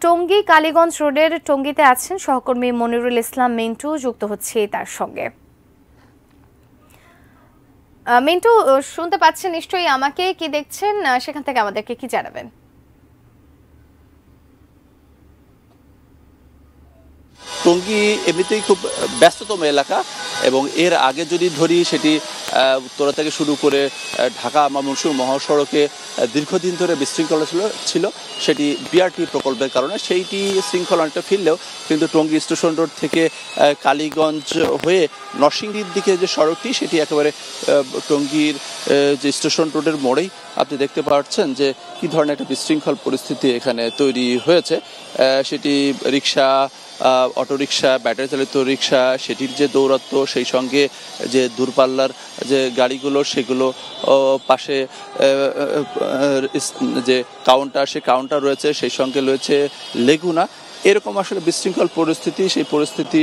টঙ্গী কালীগঞ্জ রোডের টঙ্গীতে আছেন সহকর্মী মনিরুল ইসলাম মিন্টু, যুক্ত হচ্ছে তার সঙ্গে। মিন্টু, শুনতে পাচ্ছেন নিশ্চয়ই আমাকে? কি দেখছেন সেখান থেকে আমাদেরকে কি জানাবেন? টঙ্গী এমনিতেই খুব ব্যস্ততম এলাকা এবং এর আগে যদি ধরি সেটি উত্তরা থেকে শুরু করে ঢাকা ময়মনসিংহ মহাসড়কে দীর্ঘদিন ধরে বিশৃঙ্খলা ছিল সেটি বিআরটি প্রকল্পের কারণে সেইটি শৃঙ্খলা অনেকটা ফিরলেও কিন্তু টঙ্গী স্টেশন রোড থেকে কালীগঞ্জ হয়ে নরসিংদীর দিকে যে সড়কটি সেটি একেবারে টঙ্গীর যে স্টেশন রোডের মোড়েই আপনি দেখতে পাচ্ছেন যে কী ধরনের একটা বিশৃঙ্খল পরিস্থিতি এখানে তৈরি হয়েছে। সেটি রিক্সা, অটোরিকশা, ব্যাটারি চালিত রিক্সা, সেটির যে দৌরাত্ম্য, সেই সঙ্গে যে দূরপাল্লার যে গাড়িগুলো সেগুলো পাশে যে কাউন্টার, সে কাউন্টার রয়েছে, সেই সঙ্গে রয়েছে লেগুনা। এরকম আসলে বিশৃঙ্খল পরিস্থিতি, সেই পরিস্থিতি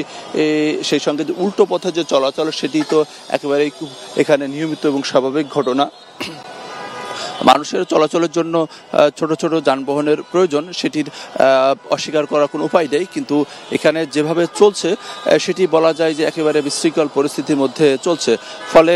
সেই সঙ্গে যে উল্টো পথে যে চলাচল সেটি তো একেবারেই এখানে নিয়মিত এবং স্বাভাবিক ঘটনা। মানুষের চলাচলের জন্য ছোট ছোট যানবাহনের প্রয়োজন, সেটির অস্বীকার করার কোনো উপায় নেই, কিন্তু এখানে যেভাবে চলছে সেটি বলা যায় যে একেবারে বিশৃঙ্খল পরিস্থিতির মধ্যে চলছে। ফলে